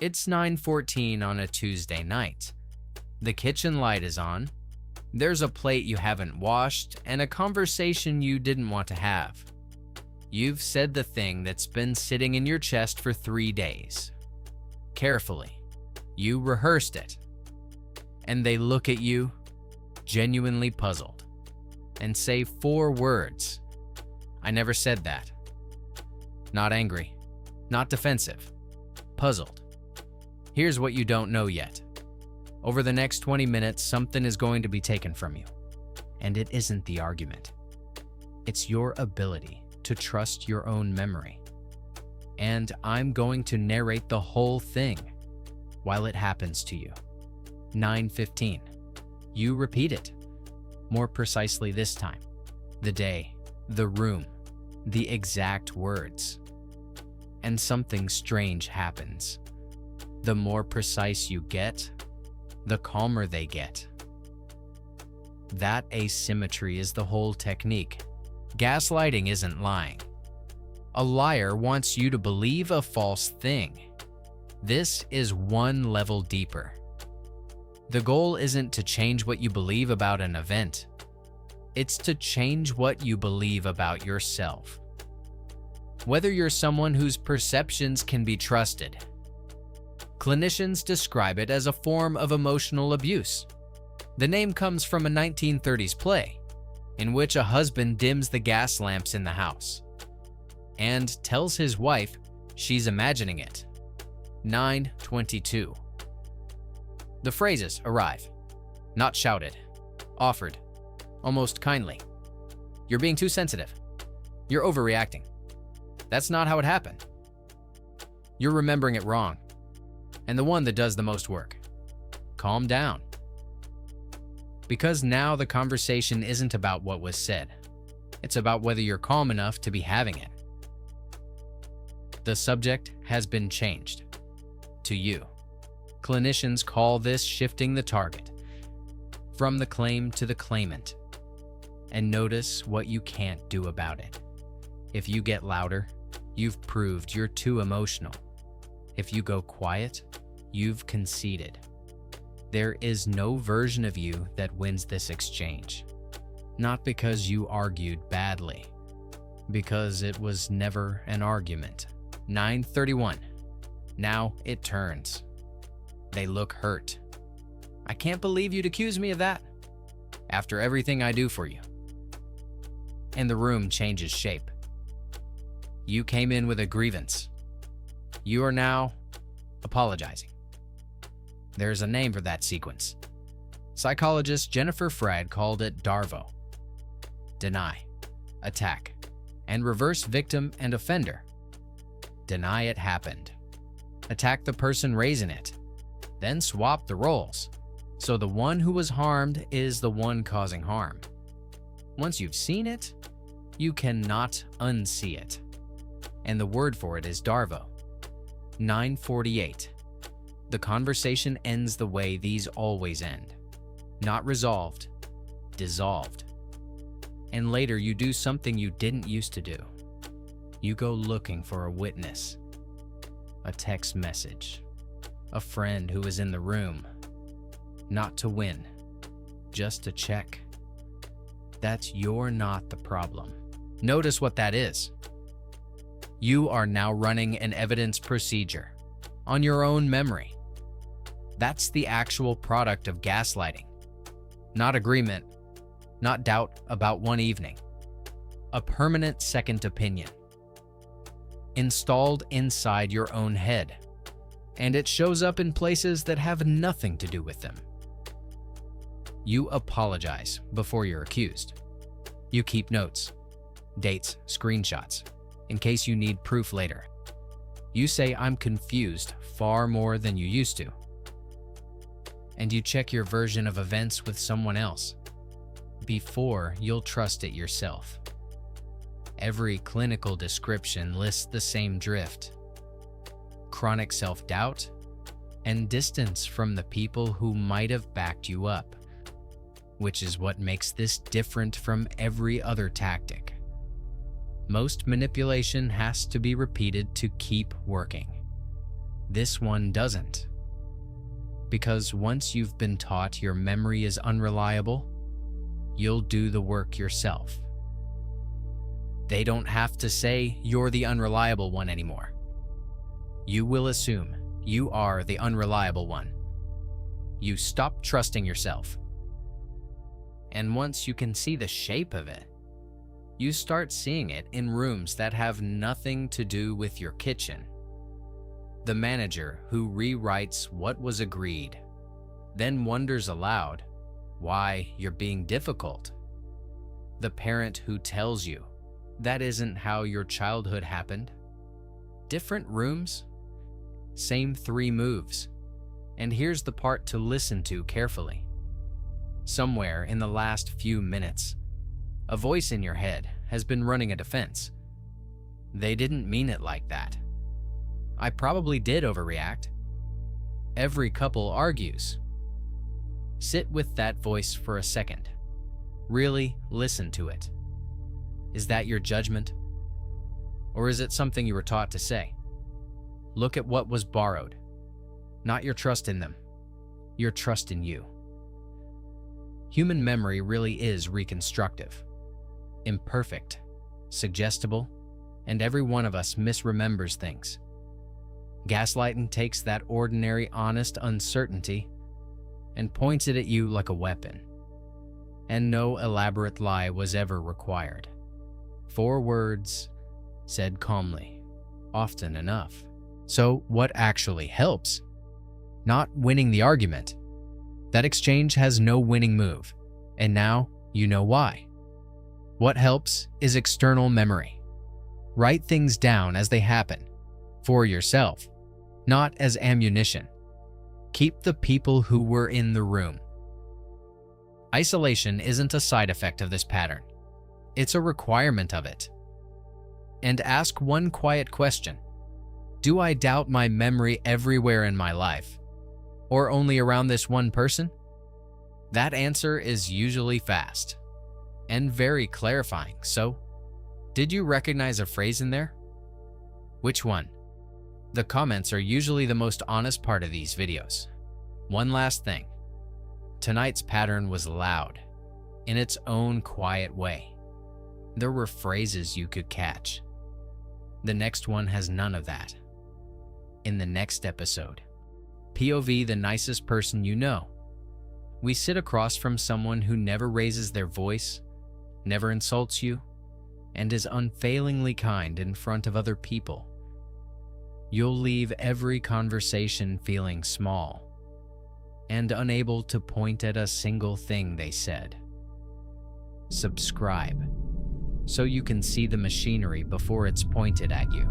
It's 9:14 on a Tuesday night. The kitchen light is on. There's a plate you haven't washed and a conversation you didn't want to have. You've said the thing that's been sitting in your chest for 3 days. Carefully, you rehearsed it. And they look at you, genuinely puzzled, and say 4 words. I never said that. Not angry, not defensive, puzzled. Here's what you don't know yet. Over the next 20 minutes, something is going to be taken from you. And it isn't the argument. It's your ability to trust your own memory. And I'm going to narrate the whole thing while it happens to you. 9:15. You repeat it. More precisely this time. The day, the room, the exact words. And something strange happens. The more precise you get, the calmer they get. That asymmetry is the whole technique. Gaslighting isn't lying. A liar wants you to believe a false thing. This is one level deeper. The goal isn't to change what you believe about an event. It's to change what you believe about yourself. Whether you're someone whose perceptions can be trusted. Clinicians describe it as a form of emotional abuse. The name comes from a 1930s play, in which a husband dims the gas lamps in the house and tells his wife she's imagining it. 9:22. The phrases arrive, not shouted, offered, almost kindly. You're being too sensitive. You're overreacting. That's not how it happened. You're remembering it wrong. And the one that does the most work. Calm down. Because now the conversation isn't about what was said. It's about whether you're calm enough to be having it. The subject has been changed. To you. Clinicians call this shifting the target. From the claim to the claimant. And notice what you can't do about it. If you get louder, you've proved you're too emotional. If you go quiet, you've conceded. There is no version of you that wins this exchange. Not because you argued badly, because it was never an argument. 9:31. Now it turns. They look hurt. I can't believe you'd accuse me of that. After everything I do for you. And the room changes shape. You came in with a grievance. You are now apologizing. There's a name for that sequence. Psychologist Jennifer Frad called it DARVO. Deny, attack, and reverse victim and offender. Deny it happened. Attack the person raising it. Then swap the roles. So the one who was harmed is the one causing harm. Once you've seen it, you cannot unsee it. And the word for it is DARVO. 9:48. The conversation ends the way these always end. Not resolved, dissolved. And later you do something you didn't used to do. You go looking for a witness, a text message, a friend who was in the room. Not to win, just to check. That's you're not the problem. Notice what that is. You are now running an evidence procedure on your own memory. That's the actual product of gaslighting. Not agreement, not doubt about one evening. A permanent second opinion. Installed inside your own head. And it shows up in places that have nothing to do with them. You apologize before you're accused. You keep notes, dates, screenshots, in case you need proof later. You say, I'm confused far more than you used to. And you check your version of events with someone else before you'll trust it yourself. Every clinical description lists the same drift. Chronic self-doubt and distance from the people who might have backed you up, which is what makes this different from every other tactic. Most manipulation has to be repeated to keep working. This one doesn't. Because once you've been taught your memory is unreliable, you'll do the work yourself. They don't have to say you're the unreliable one anymore. You will assume you are the unreliable one. You stop trusting yourself. And once you can see the shape of it, you start seeing it in rooms that have nothing to do with your kitchen. The manager who rewrites what was agreed, then wonders aloud why you're being difficult. The parent who tells you that isn't how your childhood happened. Different rooms, same 3 moves. And here's the part to listen to carefully. Somewhere in the last few minutes, a voice in your head has been running a defense. They didn't mean it like that. I probably did overreact. Every couple argues. Sit with that voice for a second. Really listen to it. Is that your judgment? Or is it something you were taught to say? Look at what was borrowed. Not your trust in them, your trust in you. Human memory really is reconstructive, imperfect, suggestible, and every one of us misremembers things. Gaslighting takes that ordinary, honest uncertainty and points it at you like a weapon. And no elaborate lie was ever required. 4 words said calmly, often enough. So what actually helps? Not winning the argument. That exchange has no winning move, and now you know why. What helps is external memory. Write things down as they happen, for yourself, not as ammunition. Keep the people who were in the room. Isolation isn't a side effect of this pattern. It's a requirement of it. And ask one quiet question. Do I doubt my memory everywhere in my life? Or only around this one person? That answer is usually fast and very clarifying. So, did you recognize a phrase in there? Which one? The comments are usually the most honest part of these videos. One last thing. Tonight's pattern was loud, in its own quiet way. There were phrases you could catch. The next one has none of that. In the next episode, POV, the nicest person you know. We sit across from someone who never raises their voice, never insults you, and is unfailingly kind in front of other people. You'll leave every conversation feeling small and unable to point at a single thing they said. Subscribe so you can see the machinery before it's pointed at you.